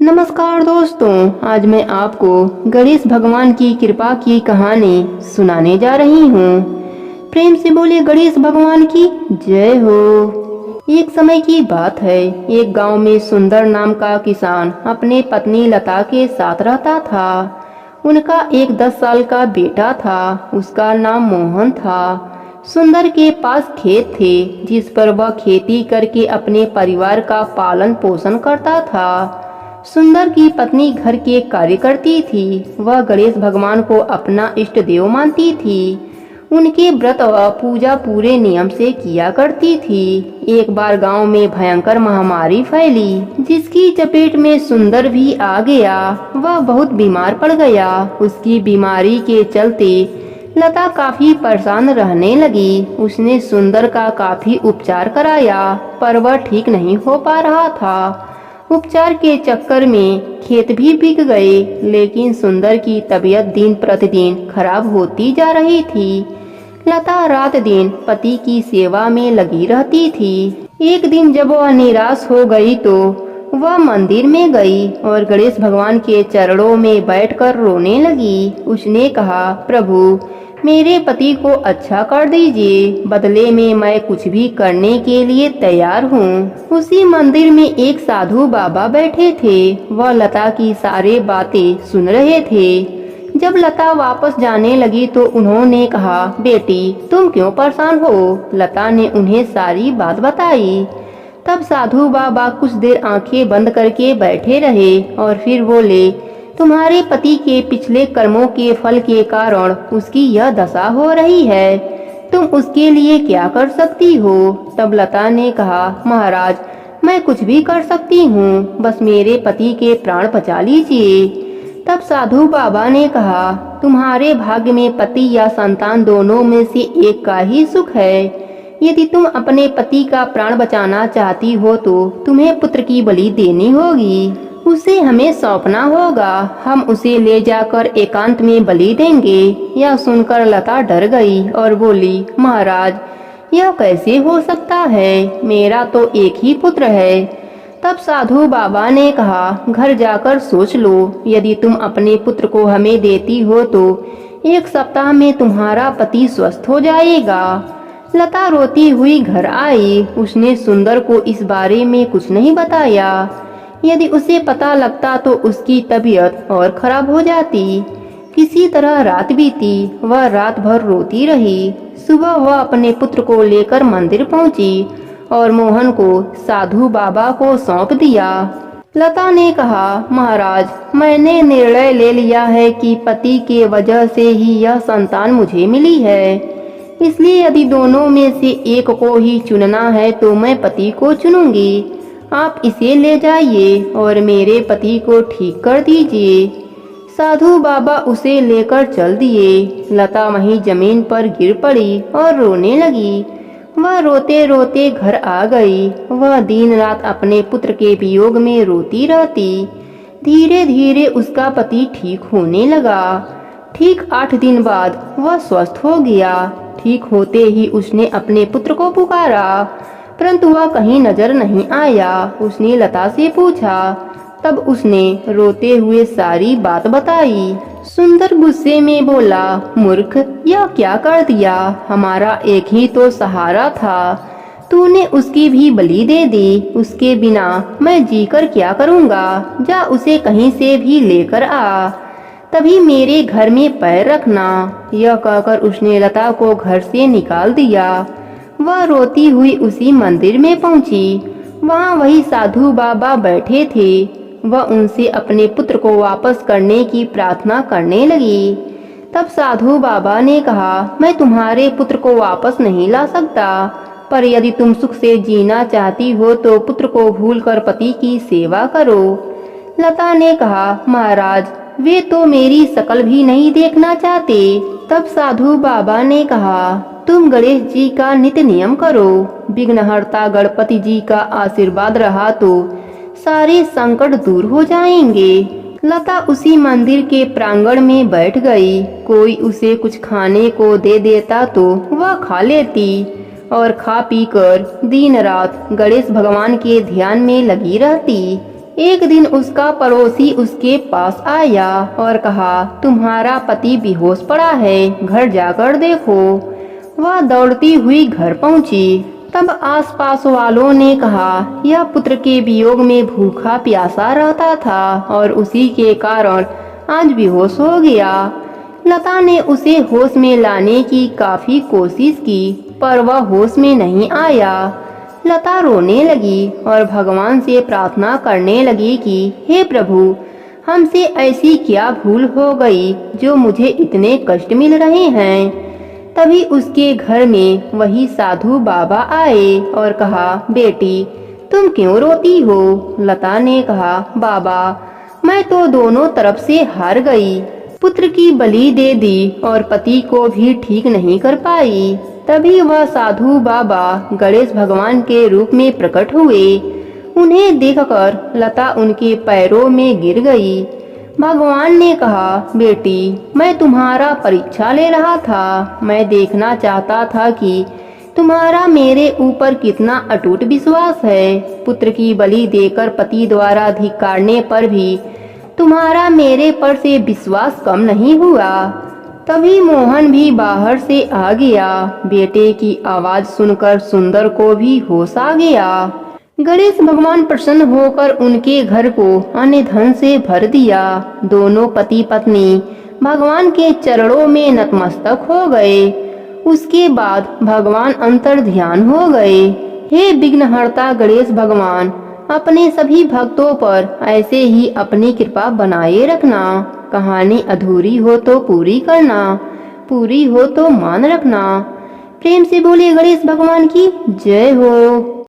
नमस्कार दोस्तों, आज मैं आपको गणेश भगवान की कृपा की कहानी सुनाने जा रही हूँ। प्रेम से बोले गणेश भगवान की जय हो। एक समय की बात है, एक गांव में सुंदर नाम का किसान अपने पत्नी लता के साथ रहता था। उनका एक 10 साल का बेटा था, उसका नाम मोहन था। सुंदर के पास खेत थे जिस पर वह खेती करके अपने परिवार का पालन पोषण करता था। सुंदर की पत्नी घर के कार्य करती थी। वह गणेश भगवान को अपना इष्ट देव मानती थी। उनके व्रत व पूजा पूरे नियम से किया करती थी। एक बार गांव में भयंकर महामारी फैली, जिसकी चपेट में सुंदर भी आ गया। वह बहुत बीमार पड़ गया। उसकी बीमारी के चलते लता काफी परेशान रहने लगी। उसने सुंदर का काफी उपचार कराया, पर वह ठीक नहीं हो पा रहा था। उपचार के चक्कर में खेत भी बिक गए, लेकिन सुंदर की तबीयत दिन प्रतिदिन खराब होती जा रही थी। लता रात दिन पति की सेवा में लगी रहती थी। एक दिन जब वह निराश हो गई तो वह मंदिर में गई और गणेश भगवान के चरणों में बैठकर रोने लगी। उसने कहा, प्रभु मेरे पति को अच्छा कर दीजिए, बदले में मैं कुछ भी करने के लिए तैयार हूँ। उसी मंदिर में एक साधु बाबा बैठे थे। वह लता की सारी बातें सुन रहे थे। जब लता वापस जाने लगी तो उन्होंने कहा, बेटी तुम क्यों परेशान हो? लता ने उन्हें सारी बात बताई। तब साधु बाबा कुछ देर आंखें बंद करके बैठे रहे और फिर बोले, तुम्हारे पति के पिछले कर्मों के फल के कारण उसकी यह दशा हो रही है। तुम उसके लिए क्या कर सकती हो? तब लता ने कहा, महाराज मैं कुछ भी कर सकती हूँ, बस मेरे पति के प्राण बचा लीजिए। तब साधु बाबा ने कहा, तुम्हारे भाग्य में पति या संतान दोनों में से एक का ही सुख है। यदि तुम अपने पति का प्राण बचाना चाहती हो तो तुम्हें पुत्र की बलि देनी होगी। उसे हमें सौंपना होगा। हम उसे ले जाकर एकांत में बलि देंगे। यह सुनकर लता डर गई और बोली, महाराज यह कैसे हो सकता है? मेरा तो एक ही पुत्र है। तब साधु बाबा ने कहा, घर जाकर सोच लो। यदि तुम अपने पुत्र को हमें देती हो तो 1 सप्ताह में तुम्हारा पति स्वस्थ हो जाएगा। लता रोती हुई घर आई। उसने सुंदर को इस बारे में कुछ नहीं बताया। यदि उसे पता लगता तो उसकी तबीयत और खराब हो जाती। किसी तरह रात बीती। वह रात भर रोती रही। सुबह वह अपने पुत्र को लेकर मंदिर पहुंची और मोहन को साधु बाबा को सौंप दिया। लता ने कहा, महाराज मैंने निर्णय ले लिया है कि पति के वजह से ही यह संतान मुझे मिली है। इसलिए यदि दोनों में से एक को ही चुनना है तो मैं पति को चुनूंगी। आप इसे ले जाइए और मेरे पति को ठीक कर दीजिए। साधु बाबा उसे लेकर चल दिए। लता वहीं जमीन पर गिर पड़ी और रोने लगी। वह रोते रोते घर आ गई। वह दिन रात अपने पुत्र के वियोग में रोती रहती। धीरे धीरे उसका पति ठीक होने लगा। ठीक 8 दिन बाद वह स्वस्थ हो गया। ठीक होते ही उसने अपने पुत्र को पुकारा, परंतु वह कहीं नजर नहीं आया। उसने लता से पूछा। तब उसने रोते हुए सारी बात बताई। सुंदर गुस्से में बोला, मूर्ख यह क्या कर दिया? हमारा एक ही तो सहारा था, तूने उसकी भी बलि दे दी। उसके बिना मैं जीकर क्या करूँगा? जा उसे कहीं से भी लेकर आ, तभी मेरे घर में पैर रखना। यह कहकर उसने लता को घर से निकाल दिया। वह रोती हुई उसी मंदिर में पहुंची। वहां वही साधु बाबा बैठे थे। वह उनसे अपने पुत्र को वापस करने की प्रार्थना करने लगी। तब साधु बाबा ने कहा, मैं तुम्हारे पुत्र को वापस नहीं ला सकता, पर यदि तुम सुख से जीना चाहती हो तो पुत्र को भूलकर पति की सेवा करो। लता ने कहा, महाराज वे तो मेरी शकल भी नहीं देखना चाहते। तब साधु बाबा ने कहा, तुम गणेश जी का नित्य नियम करो। विघ्नहर्ता गणपति जी का आशीर्वाद रहा तो सारे संकट दूर हो जाएंगे। लता उसी मंदिर के प्रांगण में बैठ गई। कोई उसे कुछ खाने को दे देता तो वह खा लेती और खा पी कर दिन रात गणेश भगवान के ध्यान में लगी रहती। एक दिन उसका पड़ोसी उसके पास आया और कहा, तुम्हारा पति बेहोश पड़ा है, घर जाकर देखो। वह दौड़ती हुई घर पहुंची। तब आसपास वालों ने कहा, यह पुत्र के वियोग में भूखा प्यासा रहता था और उसी के कारण आज बेहोश हो गया। लता ने उसे होश में लाने की काफी कोशिश की, पर वह होश में नहीं आया। लता रोने लगी और भगवान से प्रार्थना करने लगी कि हे प्रभु, हमसे ऐसी क्या भूल हो गई जो मुझे इतने कष्ट मिल रहे हैं। तभी उसके घर में वही साधु बाबा आए और कहा, बेटी तुम क्यों रोती हो। लता ने कहा, बाबा मैं तो दोनों तरफ से हार गई, पुत्र की बलि दे दी और पति को भी ठीक नहीं कर पाई। तभी वह साधु बाबा गणेश भगवान के रूप में प्रकट हुए। उन्हें देखकर लता उनके पैरों में गिर गई। भगवान ने कहा, बेटी मैं तुम्हारा परीक्षा ले रहा था। मैं देखना चाहता था कि तुम्हारा मेरे ऊपर कितना अटूट विश्वास है। पुत्र की बलि देकर पति द्वारा धिक्कारने पर भी तुम्हारा मेरे पर से विश्वास कम नहीं हुआ। तभी मोहन भी बाहर से आ गया। बेटे की आवाज सुनकर सुंदर को भी होश आ गया। गणेश भगवान प्रसन्न होकर उनके घर को अन्य धन से भर दिया। दोनों पति पत्नी भगवान के चरणों में नतमस्तक हो गए। उसके बाद भगवान अंतर ध्यान हो गए। हे विघ्नहर्ता गणेश भगवान, अपने सभी भक्तों पर ऐसे ही अपनी कृपा बनाए रखना। कहानी अधूरी हो तो पूरी करना, पूरी हो तो मान रखना। प्रेम से बोले गणेश भगवान की जय हो।